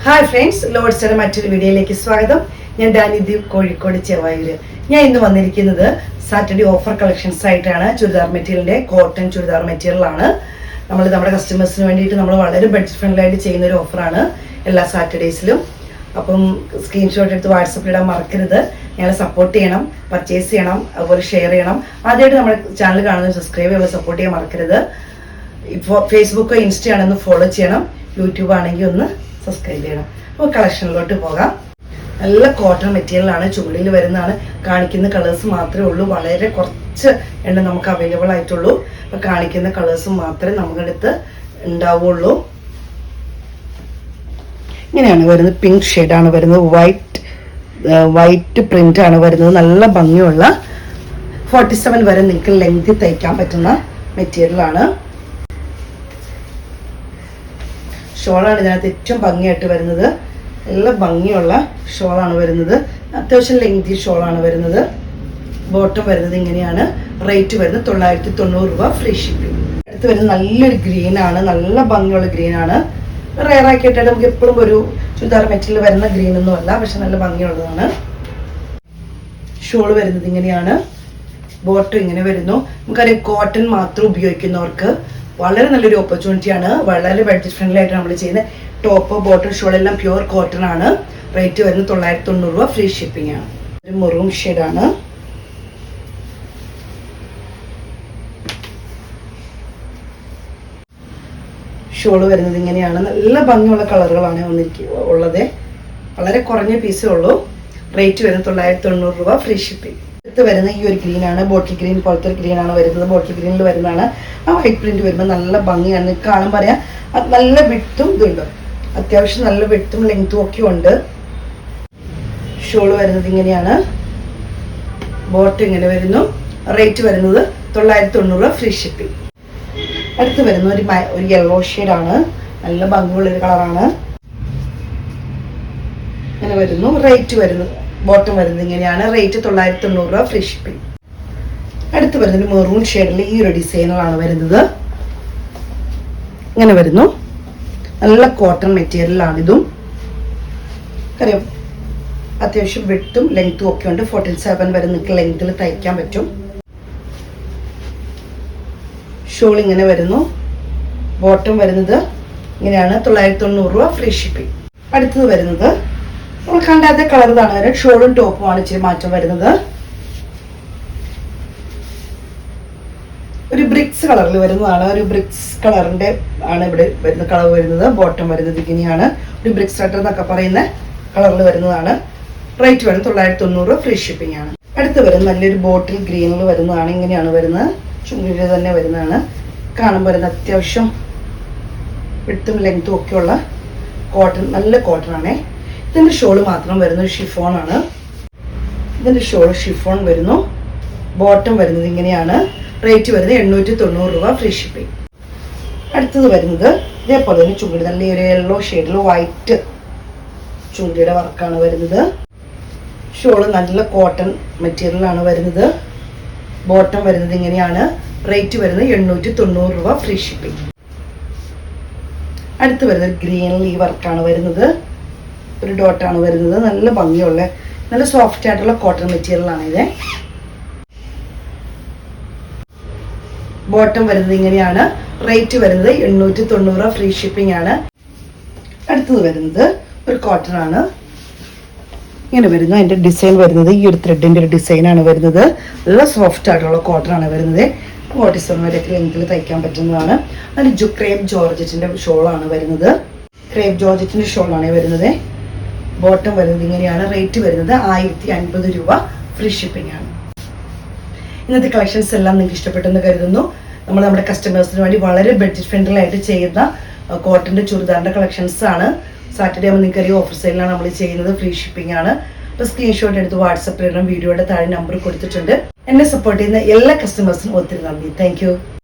Hi friends, ലോഡ്സിന്റെ മറ്റൊരു വീഡിയോയിലേക്ക് സ്വാഗതം. ഞാൻ ഡാനിദീപ്, കോഴിക്കോട് ചെവായൂര്. ഞാൻ ഇന്ന് വന്നിരിക്കുന്നത് സാറ്റർഡേ ഓഫർ കളക്ഷൻസ് ആയിട്ടാണ്. ചുരിദാർ മെറ്റീരിയലിന്റെ കോട്ടൺ ചുരിദാർ മെറ്റീരിയൽ ആണ്. നമ്മുടെ കസ്റ്റമേഴ്സിന് വേണ്ടിയിട്ട് നമ്മൾ വളരെ ബഡ്ജറ്റ് ഫ്രണ്ട്ലി ആയിട്ട് ചെയ്യുന്ന ഒരു ഓഫറാണ് എല്ലാ സാറ്റർഡേസിലും. അപ്പം സ്ക്രീൻഷോട്ട് എടുത്ത് വാട്സപ്പിൽ ഇടാൻ മറക്കരുത്. ഞങ്ങളെ സപ്പോർട്ട് ചെയ്യണം, പർച്ചേസ് ചെയ്യണം, അതുപോലെ ഷെയർ ചെയ്യണം. ആദ്യമായിട്ട് നമ്മുടെ ചാനൽ കാണുന്നത് സബ്സ്ക്രൈബ് ചെയ്യുക, സപ്പോർട്ട് ചെയ്യാൻ മറക്കരുത്. ഇപ്പോൾ ഫേസ്ബുക്കോ ഇൻസ്റ്റ ആണെന്ന് ഫോളോ ചെയ്യണം, യൂട്യൂബ് ആണെങ്കിൽ ഒന്ന് സബ്സ്ക്രൈബ് ചെയ്യണം. അപ്പോൾ കളക്ഷനിലോട്ട് പോകാം. നല്ല കോട്ടൺ മെറ്റീരിയലാണ്, ചുമടിയിൽ വരുന്നതാണ്. കാണിക്കുന്ന കളേഴ്സ് മാത്രമേ ഉള്ളൂ, വളരെ കുറച്ച് എണ്ണം നമുക്ക് അവൈലബിൾ ആയിട്ടുള്ളൂ. അപ്പോൾ കാണിക്കുന്ന കളേഴ്സ് മാത്രമേ നമുക്കടുത്ത് ഉണ്ടാവുള്ളൂ. ഇങ്ങനെയാണ് വരുന്നത്, പിങ്ക് ഷെയ്ഡാണ് വരുന്നത്, വൈറ്റ് പ്രിന്റ് ആണ് വരുന്നത്. നല്ല ഭംഗിയുള്ള 47 വരെ നിങ്ങൾക്ക് ലെങ്ത് തയ്ക്കാൻ പറ്റുന്ന മെറ്റീരിയലാണ്. ഷോളാണ് ഇതിനകത്ത് ഏറ്റവും ഭംഗിയായിട്ട് വരുന്നത്. നല്ല ഭംഗിയുള്ള ഷോളാണ് വരുന്നത്. അത്യാവശ്യം ലെങ്തി ഷോളാണ് വരുന്നത്. ബോട്ടം വരുന്നത് ഇങ്ങനെയാണ്. റേറ്റ് വരുന്നത് 990 രൂപ, ഫ്രീ ഷിപ്പിംഗ്. അടുത്ത് വരുന്നത് നല്ലൊരു ഗ്രീനാണ്, നല്ല ഭംഗിയുള്ള ഗ്രീനാണ്. റെയർ ആക്കിയിട്ടാണ്, നമുക്ക് എപ്പോഴും ഒരു ചുരിദാർ മെറ്റീരിയൽ വരുന്ന ഗ്രീൻ ഒന്നും അല്ല, പക്ഷെ നല്ല ഭംഗിയുള്ളതാണ്. ഷോള് വരുന്നത് ഇങ്ങനെയാണ്. ബോട്ടം ഇങ്ങനെ വരുന്നു. നമുക്കറിയാം, കോട്ടൺ മാത്രം ഉപയോഗിക്കുന്നവർക്ക് വളരെ നല്ലൊരു ഓപ്പർച്യൂണിറ്റിയാണ്. വളരെ ബഡ്ജറ്റ് ഫ്രണ്ട്ലി ആയിട്ട് നമ്മൾ ചെയ്യുന്നത്. ടോപ്പ്, ബോട്ടം, ഷോൾ എല്ലാം പ്യുവർ കോട്ടൺ ആണ്. റേറ്റ് വരുന്നത് 990 രൂപ, ഫ്രീ ഷിപ്പിംഗ് ആണ്. ഒരു മെറൂൺ ഷെയ്ഡാണ്. ഷോള് വരുന്നത് ഇങ്ങനെയാണ്. നല്ല ഭംഗിയുള്ള കളറുകളാണ് ഉള്ളത്. വളരെ കുറഞ്ഞ പീസേ ഉള്ളൂ. റേറ്റ് വരുന്നത് 990 രൂപ, ഫ്രീ ഷിപ്പിംഗ്. അടുത്ത് വരുന്ന ഈ ഒരു ഗ്രീൻ ആണ്. ബോട്ടിൽ ഗ്രീൻ പോലത്തെ ഒരു ഗ്രീൻ ആണ് വരുന്നത്. ബോട്ടിൽ ഗ്രീനിൽ വരുന്നതാണ്. ആ വൈറ്റ് പ്രിന്റ് വരുമ്പോൾ നല്ല ഭംഗിയാണ്. കാണുമ്പോൾ പറയാം, നല്ല വിട്ടും ഇതുണ്ട്. അത്യാവശ്യം നല്ല വിട്ടും ലെങ്ത്തും ഒക്കെ ഉണ്ട്. ഷോള് വരുന്നത് ഇങ്ങനെയാണ്. ബോട്ടം ഇങ്ങനെ വരുന്നു. റേറ്റ് വരുന്നത് 990 രൂപ, ഫ്രീ ഷിപ്പിംഗ്. അടുത്ത് വരുന്ന ഒരു യെല്ലോ ഷെയ്ഡാണ്. നല്ല ഭംഗിയുള്ളൊരു കളറാണ്. ഇങ്ങനെ വരുന്നു. റേറ്റ് വരുന്നത്, ബോട്ടം വരുന്നത് ഇങ്ങനെയാണ്. റേറ്റ് 990 രൂപ, ഫ്രീ ഷിപ്പിംഗ്. അടുത്ത് വരുന്നത് മെറൂൺ ഷെയ്ഡിൽ ഈ ഒരു ഡിസൈനറാണ് വരുന്നത്. ഇങ്ങനെ വരുന്നു. നല്ല കോട്ടൺ മെറ്റീരിയലാണിതും. അറിയാം, അത്യാവശ്യം വിട്ടും ലെങ്ത്തും ഒക്കെ ഉണ്ട്. 47 വരെ നിങ്ങൾക്ക് ലെങ്ത്തിൽ തയ്ക്കാൻ പറ്റും. ഷോൾ ഇങ്ങനെ വരുന്നു. ബോട്ടം വരുന്നത് ഇങ്ങനെയാണ്. 990 രൂപ, ഫ്രീ ഷിപ്പിംഗ്. അടുത്തത് വരുന്നത് നമ്മൾ കണ്ടാത്ത കളർ ഇതാണ്. ഷോളും ടോപ്പും ആണ് ഇച്ചിരി മാറ്റം വരുന്നത്. ഒരു ബ്രിക്സ് കളറിൽ വരുന്നതാണ്. ഒരു ബ്രിക്സ് കളറിന്റെ ആണ് ഇവിടെ വരുന്ന കളർ വരുന്നത്. ബോട്ടം വരുന്നത് ഇങ്ങനെയാണ്. ഒരു ബ്രിക്സ് റെഡ് എന്നൊക്കെ പറയുന്ന കളറിൽ വരുന്നതാണ്. റേറ്റ് വരുന്നത് 990 രൂപ, ഫ്രീ ഷിപ്പിംഗ് ആണ്. അടുത്ത് വരുന്നത് നല്ലൊരു ബോട്ടിൽ ഗ്രീനിൽ വരുന്നതാണ്. ഇങ്ങനെയാണ് വരുന്നത്. ചുണ്ടിൽ തന്നെ വരുന്നതാണ്. കാണുമ്പോൾ വരുന്നത് അത്യാവശ്യം വിട്ടും ലെങ്ത്തും ഒക്കെയുള്ള കോട്ടൺ, നല്ല കോട്ടൺ ആണേ. ഇതിന്റെ ഷോള് മാത്രം വരുന്നത് ഷിഫോൺ ആണ്. ഇതിന്റെ ഷോള് ഷിഫോൺ വരുന്നു. ബോട്ടം വരുന്നത് ഇങ്ങനെയാണ്. റേറ്റ് വരുന്നത് 890 രൂപ, ഫ്രീ ഷിപ്പിംഗ്. അടുത്തത് വരുന്നത് ഇതേപോലെ തന്നെ ചുണ്ടി, നല്ല ഒരു യെല്ലോ ഷെയ്ഡിൽ വൈറ്റ് ചുണ്ടിയുടെ വർക്കാണ് വരുന്നത്. ഷോള് നല്ല കോട്ടൺ മെറ്റീരിയലാണ് വരുന്നത്. ബോട്ടം വരുന്നത് ഇങ്ങനെയാണ്. റേറ്റ് വരുന്നത് 890 രൂപ, ഫ്രീ ഷിപ്പിംഗ്. അടുത്ത് വരുന്നത് ഗ്രീനിൽ ഈ വർക്കാണ് വരുന്നത്. ഒരു ഡോട്ടാണ് വരുന്നത്. നല്ല ഭംഗിയുള്ള, നല്ല സോഫ്റ്റ് ആയിട്ടുള്ള കോട്ടൺ മെറ്റീരിയലാണ് ഇത്. ബോട്ടം വരുന്നത് ഇങ്ങനെയാണ്. റേറ്റ് വരുന്നത് 890 രൂപ, ഫ്രീ ഷിപ്പിംഗ് ആണ്. അടുത്തത് വരുന്നത് ഒരു കോട്ടൺ ആണ്. ഇങ്ങനെ വരുന്നു. അതിന്റെ ഡിസൈൻ വരുന്നത് ഈ ഒരു ത്രെഡിന്റെ ഒരു ഡിസൈനാണ് വരുന്നത്. നല്ല സോഫ്റ്റ് ആയിട്ടുള്ള കോട്ടൺ ആണ് വരുന്നത്. 47 വരെ ലെങ്ത്തിൽ തയ്ക്കാൻ പറ്റുന്നതാണ്. അതിൽ ക്രേപ്പ് ജോർജറ്റിന്റെ ഷോളാണ് വരുന്നത്. ക്രേപ്പ് ജോർജറ്റിന്റെ ഷോളാണ് വരുന്നത്. ബോട്ടം വരുന്നത് ഇങ്ങനെയാണ്. റേറ്റ് വരുന്നത് 1050 രൂപ, ഫ്രീ ഷിപ്പിംഗ് ആണ്. ഇന്നത്തെ കളക്ഷൻസ് എല്ലാം നിങ്ങൾക്ക് ഇഷ്ടപ്പെട്ടെന്ന് കരുതുന്നു. നമ്മുടെ കസ്റ്റമേഴ്സിന് വേണ്ടി വളരെ ബഡ്ജറ്റ് ഫ്രണ്ട്ലി ആയിട്ട് ചെയ്യുന്ന കോട്ടന്റെ ചുരിദാറിന്റെ കളക്ഷൻസ് ആണ്. സാറ്റർഡേ ആകുമ്പോൾ നിങ്ങൾക്ക് ഓഫർ സെയിലാണ് നമ്മൾ ചെയ്യുന്നത്. ഫ്രീ ഷിപ്പിംഗ് ആണ്. അപ്പോൾ സ്ക്രീൻഷോട്ട് എടുത്ത് വാട്സപ്പിൽ ഇടണം. വീഡിയോയുടെ താഴെ നമ്പർ കൊടുത്തിട്ടുണ്ട്. എന്നെ സപ്പോർട്ട് ചെയ്യുന്ന എല്ലാ കസ്റ്റമേഴ്സിനും ഒത്തിരി നന്ദി. Thank you.